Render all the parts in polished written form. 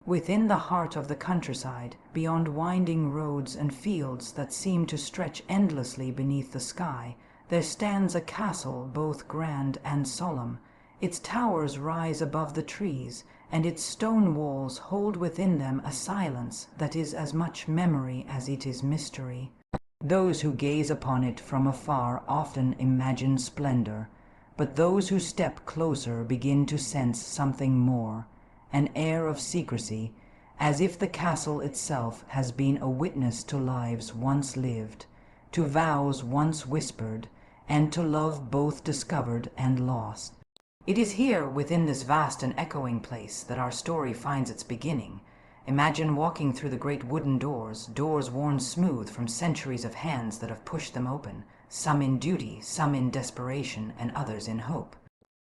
Within the heart of the countryside, beyond winding roads and fields that seem to stretch endlessly beneath the sky, there stands a castle both grand and solemn. Its towers rise above the trees, and its stone walls hold within them a silence that is as much memory as it is mystery. Those who gaze upon it from afar often imagine splendor, but those who step closer begin to sense something more, an air of secrecy, as if the castle itself has been a witness to lives once lived, to vows once whispered, and to love both discovered and lost. It is here, within this vast and echoing place, that our story finds its beginning. Imagine walking through the great wooden doors worn smooth from centuries of hands that have pushed them open, some in duty, some in desperation, and others in hope.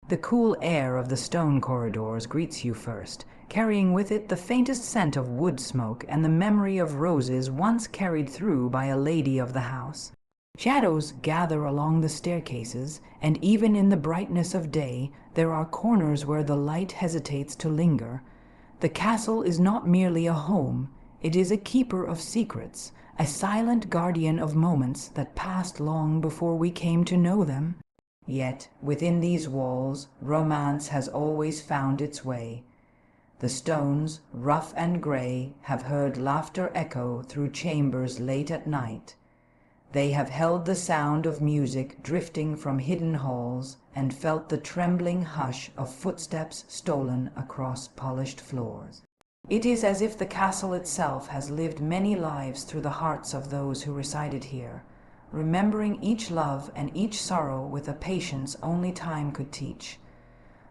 The cool air of the stone corridors greets you first, carrying with it the faintest scent of wood smoke and the memory of roses once carried through by a lady of the house. Shadows gather along the staircases, and even in the brightness of day there are corners where the light hesitates to linger. The castle is not merely a home, it is a keeper of secrets, a silent guardian of moments that passed long before we came to know them. Yet, within these walls, romance has always found its way. The stones, rough and gray, have heard laughter echo through chambers late at night. They have held the sound of music drifting from hidden halls and felt the trembling hush of footsteps stolen across polished floors. It is as if the castle itself has lived many lives through the hearts of those who resided here, remembering each love and each sorrow with a patience only time could teach.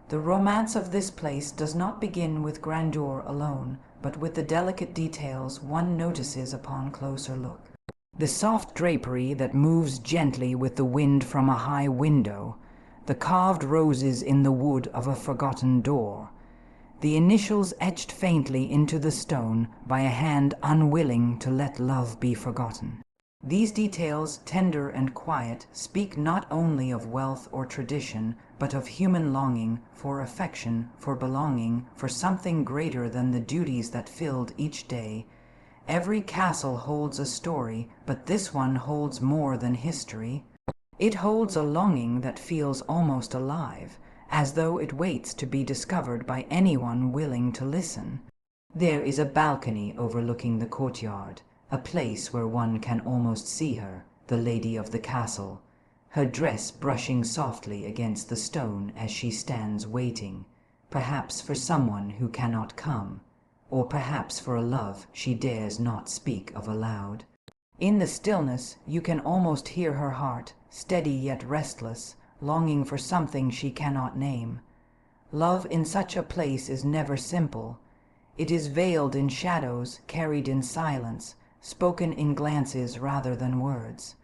The romance of this place does not begin with grandeur alone, but with the delicate details one notices upon closer look. The soft drapery that moves gently with the wind from a high window, the carved roses in the wood of a forgotten door, the initials etched faintly into the stone by a hand unwilling to let love be forgotten. These details, tender and quiet, speak not only of wealth or tradition, but of human longing for affection, for belonging, for something greater than the duties that filled each day. Every castle holds a story, but this one holds more than history. It holds a longing that feels almost alive, as though it waits to be discovered by anyone willing to listen. There is a balcony overlooking the courtyard, a place where one can almost see her, the lady of the castle, her dress brushing softly against the stone as she stands waiting, perhaps for someone who cannot come, or perhaps for a love she dares not speak of aloud. In the stillness you can almost hear her heart, steady yet restless, longing for something she cannot name. Love in such a place is never simple. It is veiled in shadows, carried in silence, spoken in glances rather than words.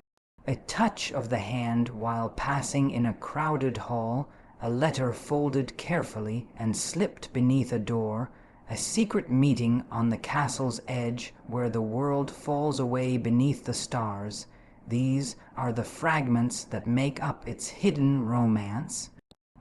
A touch of the hand while passing in a crowded hall, a letter folded carefully and slipped beneath a door, a secret meeting on the castle's edge where the world falls away beneath the stars. These are the fragments that make up its hidden romance.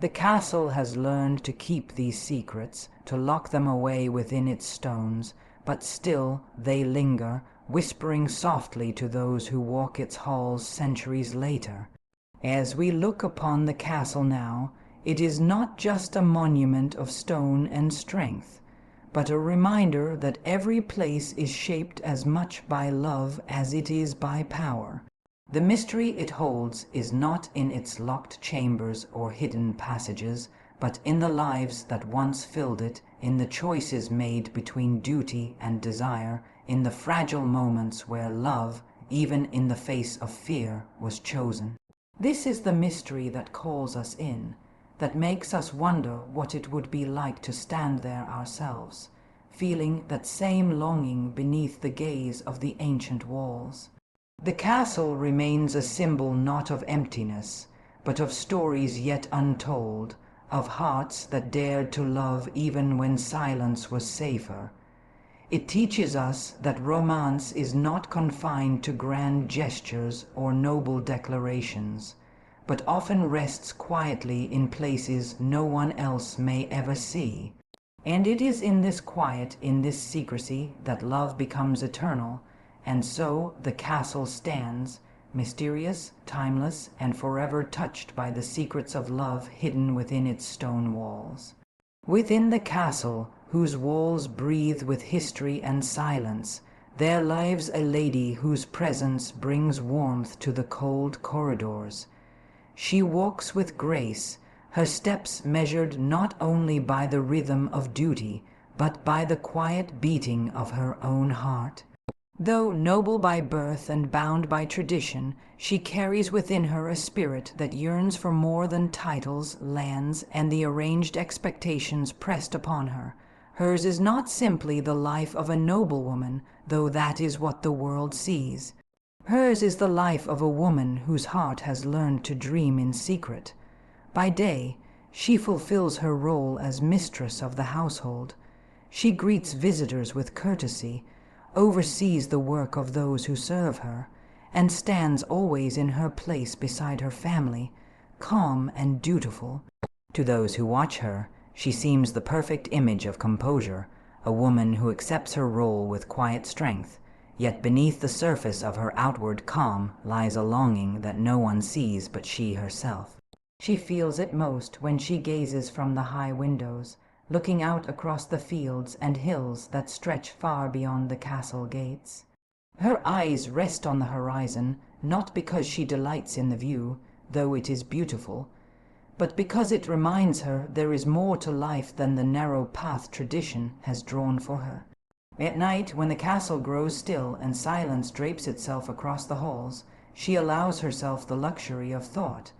The castle has learned to keep these secrets, to lock them away within its stones, but still they linger, whispering softly to those who walk its halls centuries later. As we look upon the castle now, it is not just a monument of stone and strength, but a reminder that every place is shaped as much by love as it is by power. The mystery it holds is not in its locked chambers or hidden passages, but in the lives that once filled it, in the choices made between duty and desire, in the fragile moments where love, even in the face of fear, was chosen. This is the mystery that calls us in, that makes us wonder what it would be like to stand there ourselves, feeling that same longing beneath the gaze of the ancient walls. The castle remains a symbol not of emptiness, but of stories yet untold, of hearts that dared to love even when silence was safer. It teaches us that romance is not confined to grand gestures or noble declarations, but often rests quietly in places no one else may ever see. And it is in this quiet, in this secrecy, that love becomes eternal, and so the castle stands, mysterious, timeless, and forever touched by the secrets of love hidden within its stone walls. Within the castle, whose walls breathe with history and silence, there lives a lady whose presence brings warmth to the cold corridors. She walks with grace, her steps measured not only by the rhythm of duty, but by the quiet beating of her own heart. Though noble by birth and bound by tradition, she carries within her a spirit that yearns for more than titles, lands, and the arranged expectations pressed upon her. Hers is not simply the life of a noblewoman, though that is what the world sees. Hers is the life of a woman whose heart has learned to dream in secret. By day, she fulfills her role as mistress of the household. She greets visitors with courtesy, oversees the work of those who serve her, and stands always in her place beside her family, calm and dutiful. To those who watch her, she seems the perfect image of composure, a woman who accepts her role with quiet strength, yet beneath the surface of her outward calm lies a longing that no one sees but she herself. She feels it most when she gazes from the high windows, looking out across the fields and hills that stretch far beyond the castle gates. Her eyes rest on the horizon, not because she delights in the view, though it is beautiful, but because it reminds her there is more to life than the narrow path tradition has drawn for her. At night, when the castle grows still and silence drapes itself across the halls, she allows herself the luxury of thought.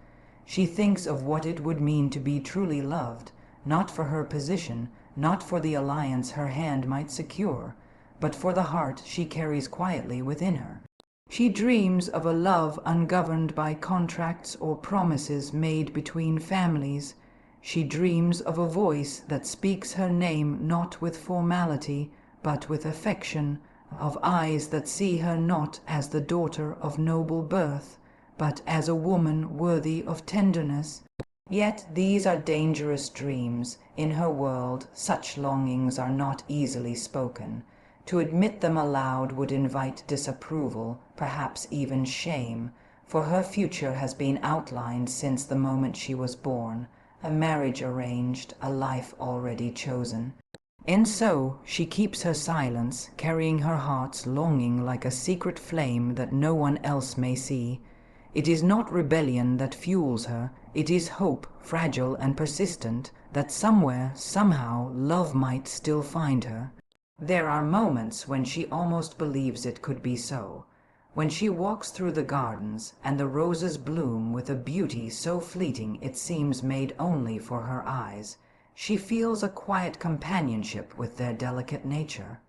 She thinks of what it would mean to be truly loved, not for her position, not for the alliance her hand might secure, but for the heart she carries quietly within her. She dreams of a love ungoverned by contracts or promises made between families. She dreams of a voice that speaks her name not with formality, but with affection, of eyes that see her not as the daughter of noble birth, but as a woman worthy of tenderness. Yet these are dangerous dreams. In her world, such longings are not easily spoken. To admit them aloud would invite disapproval, perhaps even shame, for her future has been outlined since the moment she was born, a marriage arranged, a life already chosen. And so she keeps her silence, carrying her heart's longing like a secret flame that no one else may see. It is not rebellion that fuels her, it is hope, fragile and persistent, that somewhere, somehow, love might still find her. There are moments when she almost believes it could be so. When she walks through the gardens, and the roses bloom with a beauty so fleeting it seems made only for her eyes, she feels a quiet companionship with their delicate nature.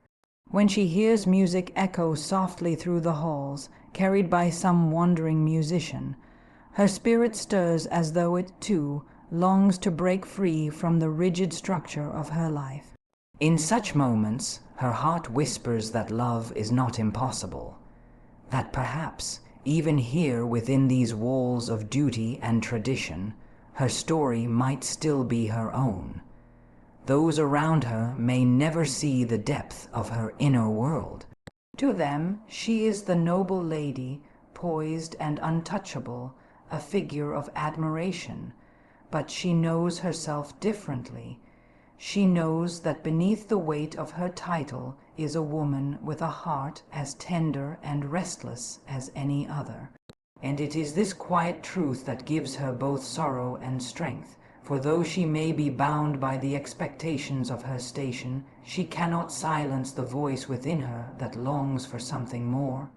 When she hears music echo softly through the halls, carried by some wandering musician, her spirit stirs as though it, too, longs to break free from the rigid structure of her life. In such moments, her heart whispers that love is not impossible, that perhaps, even here within these walls of duty and tradition, her story might still be her own. Those around her may never see the depth of her inner world. To them, she is the noble lady, poised and untouchable, a figure of admiration. But she knows herself differently. She knows that beneath the weight of her title is a woman with a heart as tender and restless as any other. And it is this quiet truth that gives her both sorrow and strength. For though she may be bound by the expectations of her station, she cannot silence the voice within her that longs for something more.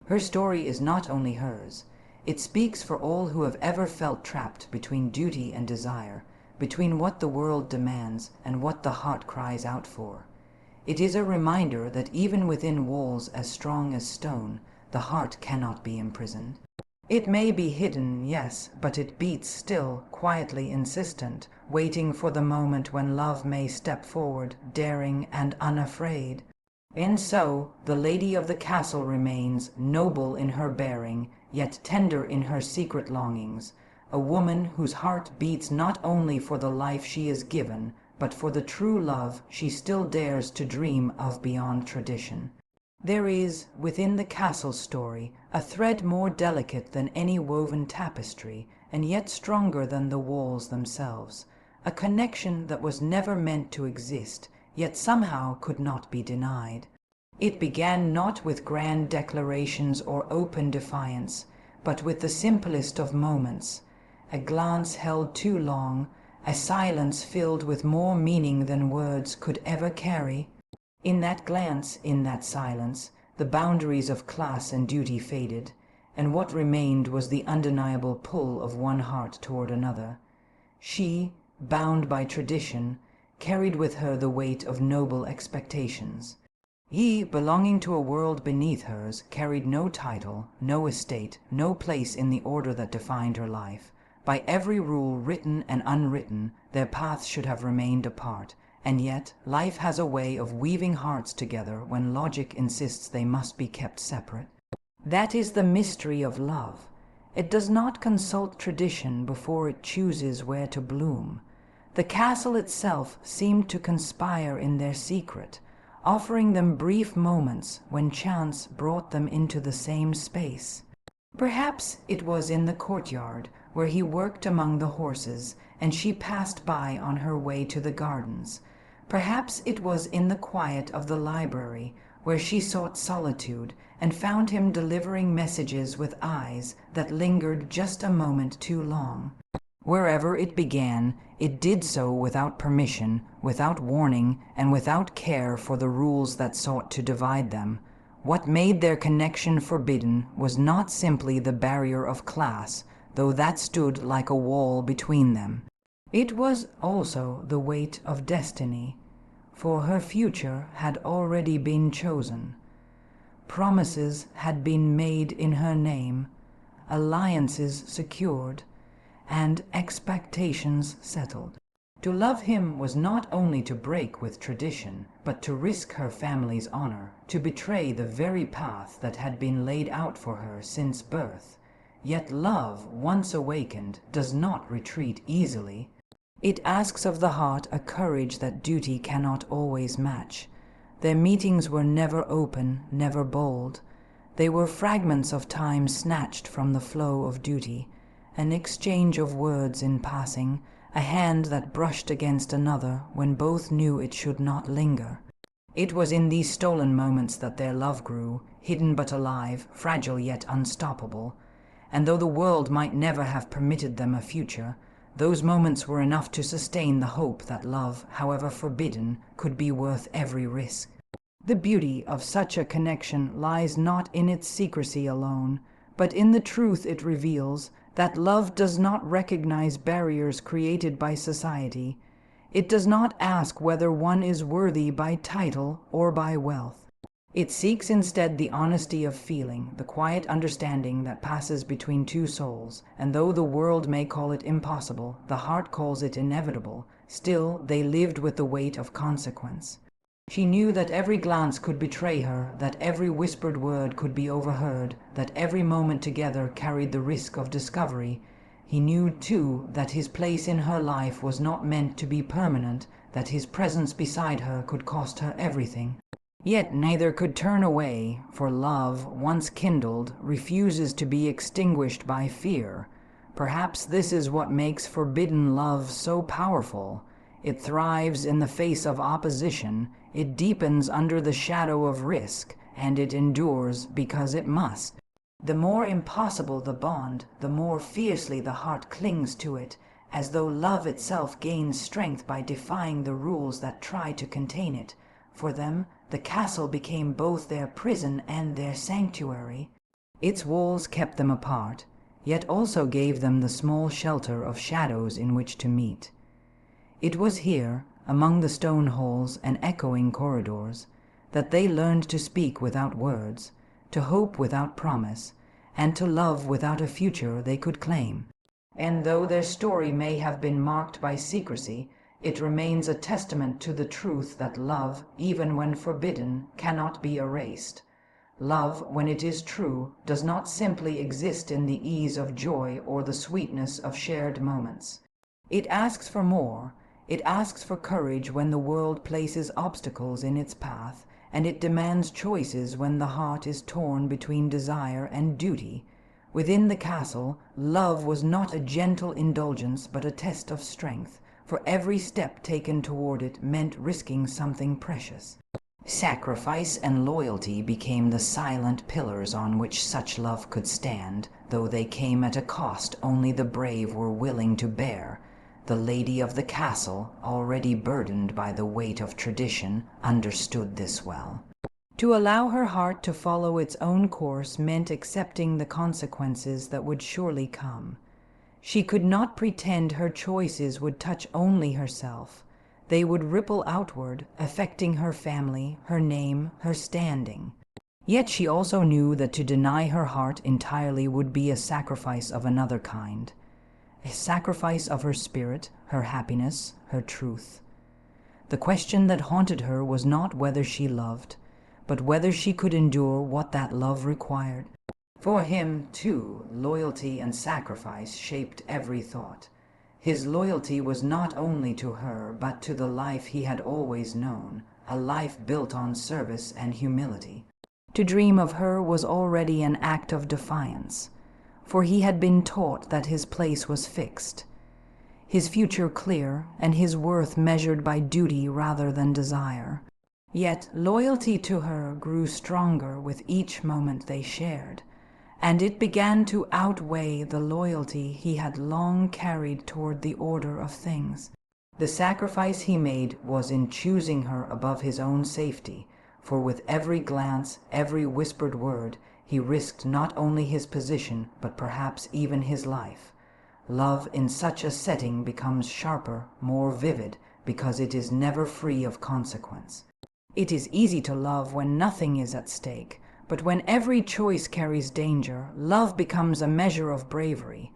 Her story is not only hers. It speaks for all who have ever felt trapped between duty and desire, between what the world demands and what the heart cries out for. It is a reminder that even within walls as strong as stone, the heart cannot be imprisoned. It may be hidden, yes, but it beats still, quietly insistent, waiting for the moment when love may step forward, daring and unafraid. And so, the lady of the castle remains, noble in her bearing, yet tender in her secret longings, a woman whose heart beats not only for the life she is given, but for the true love she still dares to dream of beyond tradition. There is, within the castle story, a thread more delicate than any woven tapestry, and yet stronger than the walls themselves, a connection that was never meant to exist, yet somehow could not be denied. It began not with grand declarations or open defiance, but with the simplest of moments, a glance held too long, a silence filled with more meaning than words could ever carry. In that glance, in that silence, the boundaries of class and duty faded, and what remained was the undeniable pull of one heart toward another. She, bound by tradition, carried with her the weight of noble expectations. He, belonging to a world beneath hers, carried no title, no estate, no place in the order that defined her life. By every rule, written and unwritten, their paths should have remained apart, and yet life has a way of weaving hearts together when logic insists they must be kept separate. That is the mystery of love. It does not consult tradition before it chooses where to bloom. The castle itself seemed to conspire in their secret, offering them brief moments when chance brought them into the same space. Perhaps it was in the courtyard, where he worked among the horses, and she passed by on her way to the gardens. Perhaps it was in the quiet of the library, where she sought solitude, and found him delivering messages with eyes that lingered just a moment too long. Wherever it began, it did so without permission, without warning, and without care for the rules that sought to divide them. What made their connection forbidden was not simply the barrier of class, though that stood like a wall between them. It was also the weight of destiny, for her future had already been chosen. Promises had been made in her name, alliances secured, and expectations settled. To love him was not only to break with tradition, but to risk her family's honor, to betray the very path that had been laid out for her since birth. Yet love, once awakened, does not retreat easily. It asks of the heart a courage that duty cannot always match. Their meetings were never open, never bold. They were fragments of time snatched from the flow of duty, an exchange of words in passing, a hand that brushed against another when both knew it should not linger. It was in these stolen moments that their love grew, hidden but alive, fragile yet unstoppable. And though the world might never have permitted them a future, those moments were enough to sustain the hope that love, however forbidden, could be worth every risk. The beauty of such a connection lies not in its secrecy alone, but in the truth it reveals, that love does not recognize barriers created by society. It does not ask whether one is worthy by title or by wealth. It seeks instead the honesty of feeling, the quiet understanding that passes between two souls, and though the world may call it impossible, the heart calls it inevitable, still they lived with the weight of consequence. She knew that every glance could betray her, that every whispered word could be overheard, that every moment together carried the risk of discovery. He knew, too, that his place in her life was not meant to be permanent, that his presence beside her could cost her everything. Yet neither could turn away, for love, once kindled, refuses to be extinguished by fear. Perhaps this is what makes forbidden love so powerful. It thrives in the face of opposition, it deepens under the shadow of risk, and it endures because it must. The more impossible the bond, the more fiercely the heart clings to it, as though love itself gains strength by defying the rules that try to contain it. For them, the castle became both their prison and their sanctuary. Its walls kept them apart, yet also gave them the small shelter of shadows in which to meet. It was here, among the stone halls and echoing corridors, that they learned to speak without words, to hope without promise, and to love without a future they could claim. And though their story may have been marked by secrecy, it remains a testament to the truth that love, even when forbidden, cannot be erased. Love, when it is true, does not simply exist in the ease of joy or the sweetness of shared moments. It asks for more. It asks for courage when the world places obstacles in its path, and it demands choices when the heart is torn between desire and duty. Within the castle, love was not a gentle indulgence but a test of strength, for every step taken toward it meant risking something precious. Sacrifice and loyalty became the silent pillars on which such love could stand, though they came at a cost only the brave were willing to bear. The lady of the castle, already burdened by the weight of tradition, understood this well. To allow her heart to follow its own course meant accepting the consequences that would surely come. She could not pretend her choices would touch only herself. They would ripple outward, affecting her family, her name, her standing. Yet she also knew that to deny her heart entirely would be a sacrifice of another kind. A sacrifice of her spirit, her happiness, her truth. The question that haunted her was not whether she loved, but whether she could endure what that love required. For him, too, loyalty and sacrifice shaped every thought. His loyalty was not only to her, but to the life he had always known, a life built on service and humility. To dream of her was already an act of defiance, for he had been taught that his place was fixed, his future clear, and his worth measured by duty rather than desire. Yet loyalty to her grew stronger with each moment they shared, and it began to outweigh the loyalty he had long carried toward the order of things. The sacrifice he made was in choosing her above his own safety, for with every glance, every whispered word, he risked not only his position, but perhaps even his life. Love in such a setting becomes sharper, more vivid, because it is never free of consequence. It is easy to love when nothing is at stake, but when every choice carries danger, love becomes a measure of bravery.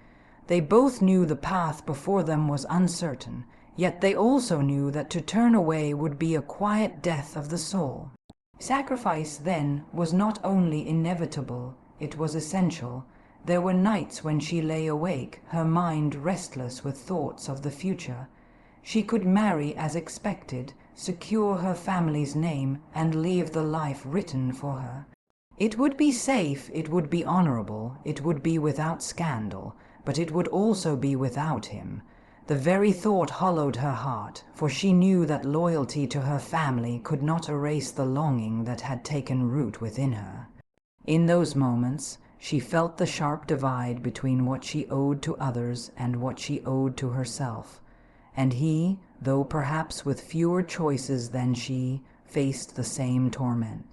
They both knew the path before them was uncertain, yet they also knew that to turn away would be a quiet death of the soul. Sacrifice, then, was not only inevitable, it was essential. There were nights when she lay awake, her mind restless with thoughts of the future. She could marry as expected, secure her family's name, and leave the life written for her. It would be safe, it would be honorable, it would be without scandal, but it would also be without him. The very thought hollowed her heart, for she knew that loyalty to her family could not erase the longing that had taken root within her. In those moments, she felt the sharp divide between what she owed to others and what she owed to herself. And he, though perhaps with fewer choices than she, faced the same torment.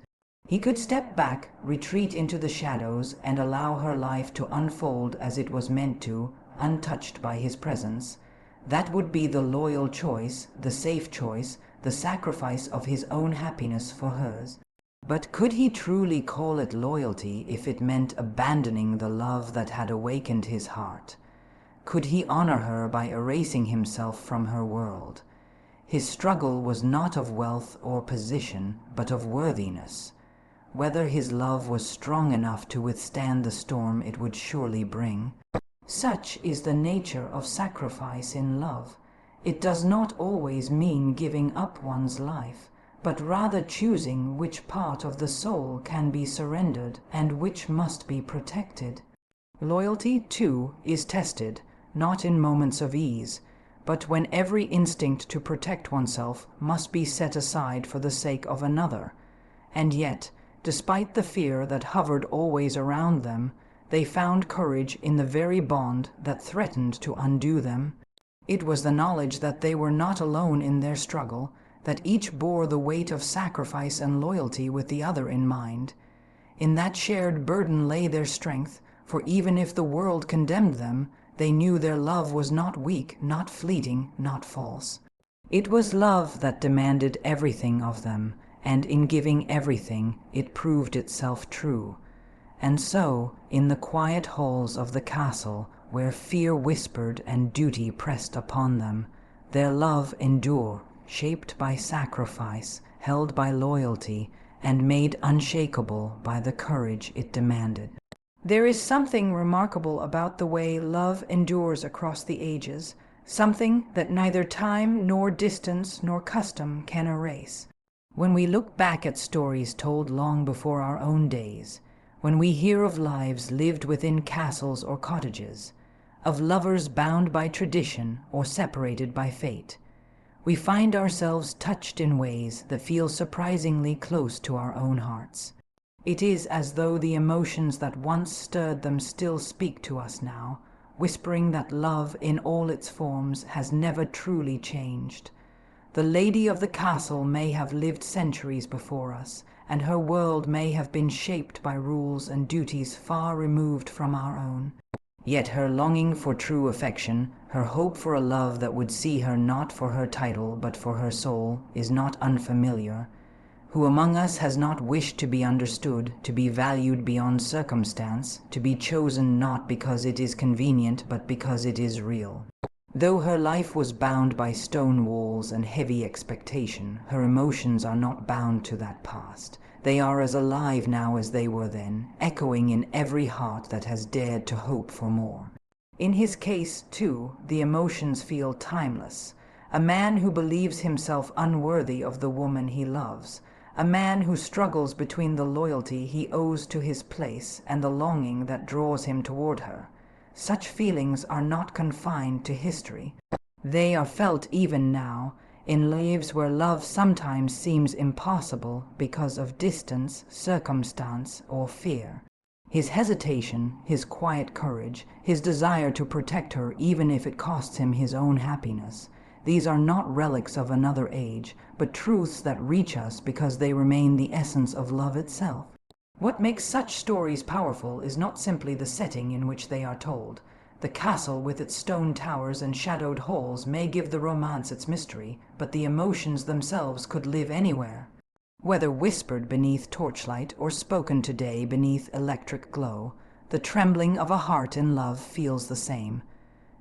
He could step back, retreat into the shadows, and allow her life to unfold as it was meant to, untouched by his presence. That would be the loyal choice, the safe choice, the sacrifice of his own happiness for hers. But could he truly call it loyalty if it meant abandoning the love that had awakened his heart? Could he honor her by erasing himself from her world? His struggle was not of wealth or position, but of worthiness. Whether his love was strong enough to withstand the storm it would surely bring. Such is the nature of sacrifice in love. It does not always mean giving up one's life, but rather choosing which part of the soul can be surrendered and which must be protected. Loyalty, too, is tested, not in moments of ease, but when every instinct to protect oneself must be set aside for the sake of another. And yet, despite the fear that hovered always around them, they found courage in the very bond that threatened to undo them. It was the knowledge that they were not alone in their struggle, that each bore the weight of sacrifice and loyalty with the other in mind. In that shared burden lay their strength, for even if the world condemned them, they knew their love was not weak, not fleeting, not false. It was love that demanded everything of them, and in giving everything, it proved itself true. And so, in the quiet halls of the castle, where fear whispered and duty pressed upon them, their love endured, shaped by sacrifice, held by loyalty, and made unshakable by the courage it demanded. There is something remarkable about the way love endures across the ages, something that neither time nor distance nor custom can erase. When we look back at stories told long before our own days, when we hear of lives lived within castles or cottages, of lovers bound by tradition or separated by fate, we find ourselves touched in ways that feel surprisingly close to our own hearts. It is as though the emotions that once stirred them still speak to us now, whispering that love in all its forms has never truly changed. The lady of the castle may have lived centuries before us, and her world may have been shaped by rules and duties far removed from our own. Yet her longing for true affection, her hope for a love that would see her not for her title but for her soul, is not unfamiliar. Who among us has not wished to be understood, to be valued beyond circumstance, to be chosen not because it is convenient but because it is real? Though her life was bound by stone walls and heavy expectation, her emotions are not bound to that past. They are as alive now as they were then, echoing in every heart that has dared to hope for more. In his case, too, the emotions feel timeless. A man who believes himself unworthy of the woman he loves, a man who struggles between the loyalty he owes to his place and the longing that draws him toward her. Such feelings are not confined to history. They are felt even now, in lives where love sometimes seems impossible because of distance, circumstance, or fear. His hesitation, his quiet courage, his desire to protect her even if it costs him his own happiness, these are not relics of another age, but truths that reach us because they remain the essence of love itself. What makes such stories powerful is not simply the setting in which they are told. The castle with its stone towers and shadowed halls may give the romance its mystery, but the emotions themselves could live anywhere. Whether whispered beneath torchlight or spoken today beneath electric glow, the trembling of a heart in love feels the same.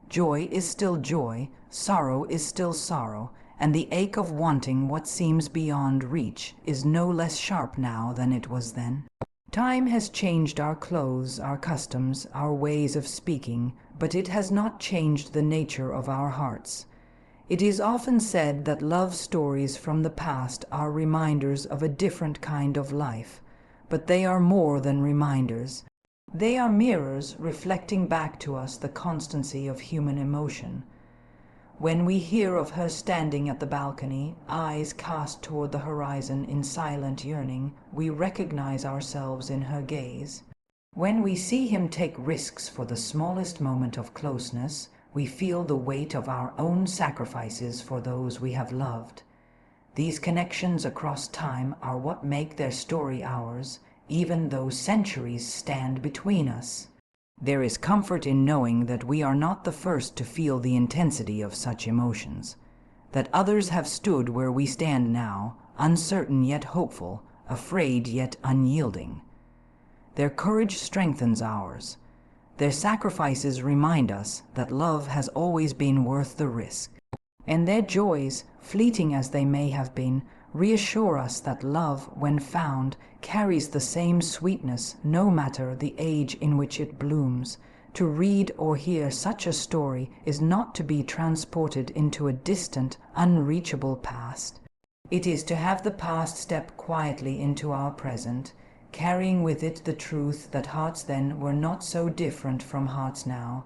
Joy is still joy, sorrow is still sorrow, and the ache of wanting what seems beyond reach is no less sharp now than it was then. Time has changed our clothes, our customs, our ways of speaking, but it has not changed the nature of our hearts. It is often said that love stories from the past are reminders of a different kind of life, but they are more than reminders. They are mirrors reflecting back to us the constancy of human emotion. When we hear of her standing at the balcony, eyes cast toward the horizon in silent yearning, we recognize ourselves in her gaze. When we see him take risks for the smallest moment of closeness, we feel the weight of our own sacrifices for those we have loved. These connections across time are what make their story ours, even though centuries stand between us. There is comfort in knowing that we are not the first to feel the intensity of such emotions, that others have stood where we stand now, uncertain yet hopeful, afraid yet unyielding. Their courage strengthens ours. Their sacrifices remind us that love has always been worth the risk. And their joys, fleeting as they may have been, reassure us that love, when found, carries the same sweetness no matter the age in which it blooms. To read or hear such a story is not to be transported into a distant, unreachable past. It is to have the past step quietly into our present, carrying with it the truth that hearts then were not so different from hearts now.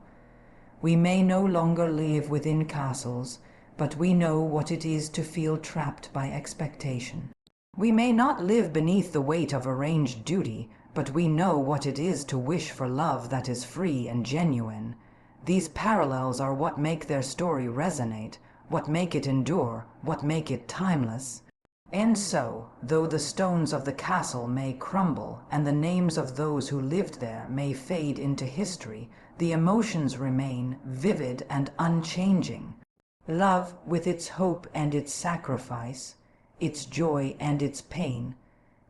We may no longer live within castles, but we know what it is to feel trapped by expectation. We may not live beneath the weight of arranged duty, but we know what it is to wish for love that is free and genuine. These parallels are what make their story resonate, what make it endure, what make it timeless. And so, though the stones of the castle may crumble and the names of those who lived there may fade into history, the emotions remain vivid and unchanging. Love, with its hope and its sacrifice, its joy and its pain,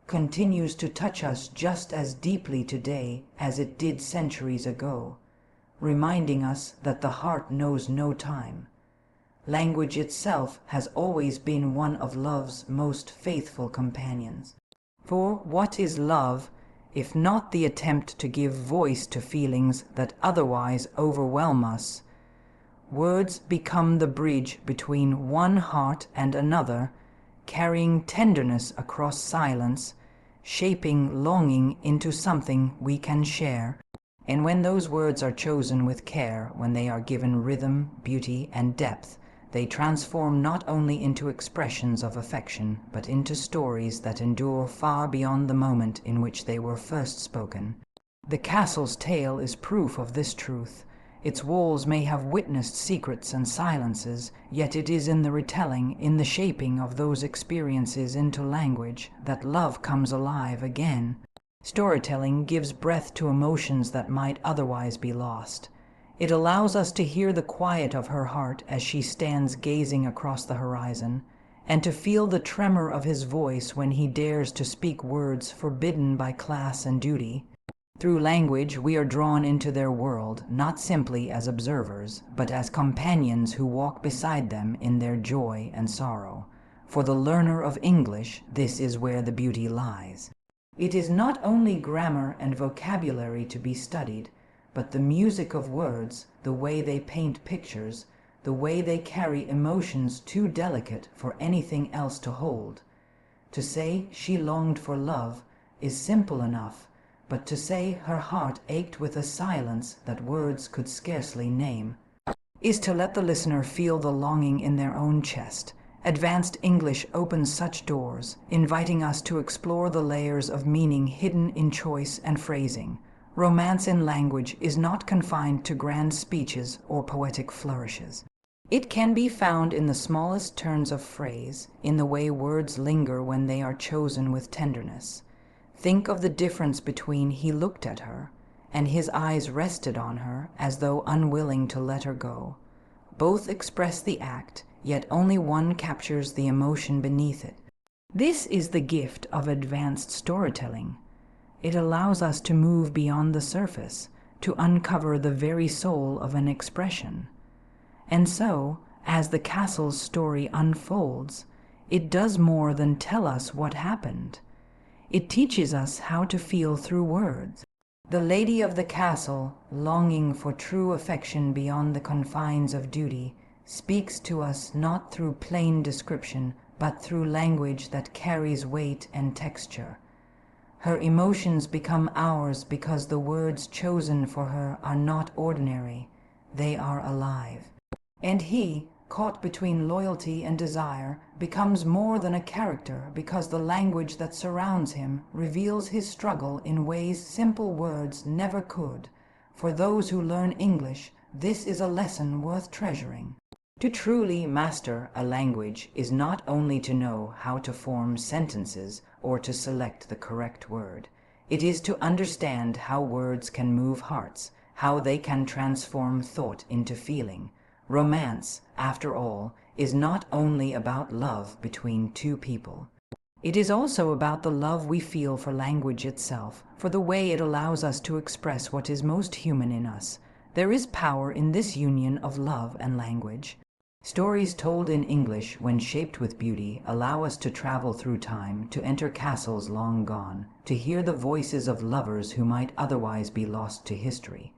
continues to touch us just as deeply today as it did centuries ago, reminding us that the heart knows no time. Language itself has always been one of love's most faithful companions. For what is love, if not the attempt to give voice to feelings that otherwise overwhelm us? Words become the bridge between one heart and another, carrying tenderness across silence, shaping longing into something we can share. And when those words are chosen with care, when they are given rhythm, beauty, and depth, they transform not only into expressions of affection, but into stories that endure far beyond the moment in which they were first spoken. The castle's tale is proof of this truth. Its walls may have witnessed secrets and silences, yet it is in the retelling, in the shaping of those experiences into language, that love comes alive again. Storytelling gives breath to emotions that might otherwise be lost. It allows us to hear the quiet of her heart as she stands gazing across the horizon, and to feel the tremor of his voice when he dares to speak words forbidden by class and duty. Through language, we are drawn into their world, not simply as observers, but as companions who walk beside them in their joy and sorrow. For the learner of English, this is where the beauty lies. It is not only grammar and vocabulary to be studied, but the music of words, the way they paint pictures, the way they carry emotions too delicate for anything else to hold. To say she longed for love is simple enough, but to say her heart ached with a silence that words could scarcely name is to let the listener feel the longing in their own chest. Advanced English opens such doors, inviting us to explore the layers of meaning hidden in choice and phrasing. Romance in language is not confined to grand speeches or poetic flourishes. It can be found in the smallest turns of phrase, in the way words linger when they are chosen with tenderness. Think of the difference between "he looked at her" and "his eyes rested on her as though unwilling to let her go." Both express the act, yet only one captures the emotion beneath it. This is the gift of advanced storytelling. It allows us to move beyond the surface, to uncover the very soul of an expression. And so, as the castle's story unfolds, it does more than tell us what happened. It teaches us how to feel through words. The lady of the castle, longing for true affection beyond the confines of duty, speaks to us not through plain description, but through language that carries weight and texture. Her emotions become ours because the words chosen for her are not ordinary, they are alive. And he, caught between loyalty and desire, becomes more than a character because the language that surrounds him reveals his struggle in ways simple words never could. For those who learn English, this is a lesson worth treasuring. To truly master a language is not only to know how to form sentences or to select the correct word. It is to understand how words can move hearts, how they can transform thought into feeling. Romance, after all, is not only about love between two people. It is also about the love we feel for language itself, for the way it allows us to express what is most human in us. There is power in this union of love and language. Stories told in English, when shaped with beauty, allow us to travel through time, to enter castles long gone, to hear the voices of lovers who might otherwise be lost to history.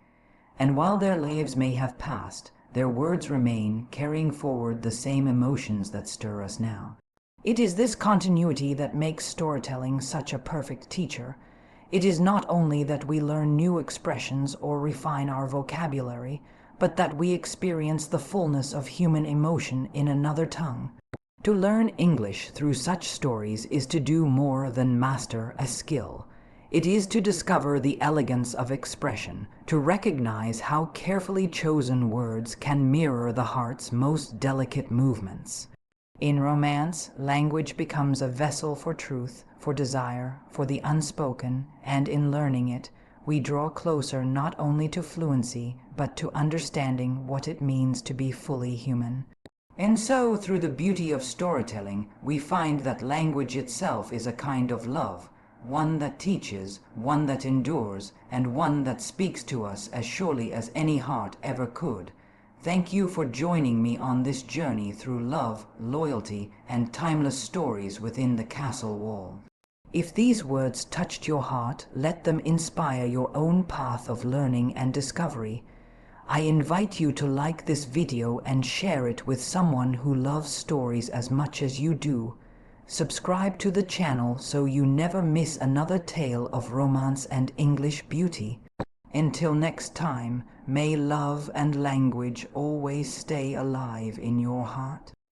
And while their lives may have passed, their words remain, carrying forward the same emotions that stir us now. It is this continuity that makes storytelling such a perfect teacher. It is not only that we learn new expressions or refine our vocabulary, but that we experience the fullness of human emotion in another tongue. To learn English through such stories is to do more than master a skill. It is to discover the elegance of expression, to recognize how carefully chosen words can mirror the heart's most delicate movements. In romance, language becomes a vessel for truth, for desire, for the unspoken, and in learning it, we draw closer not only to fluency, but to understanding what it means to be fully human. And so, through the beauty of storytelling, we find that language itself is a kind of love, one that teaches, one that endures, and one that speaks to us as surely as any heart ever could. Thank you for joining me on this journey through love, loyalty, and timeless stories within the castle wall. If these words touched your heart, let them inspire your own path of learning and discovery. I invite you to like this video and share it with someone who loves stories as much as you do. Subscribe to the channel so you never miss another tale of romance and English beauty. Until next time, may love and language always stay alive in your heart.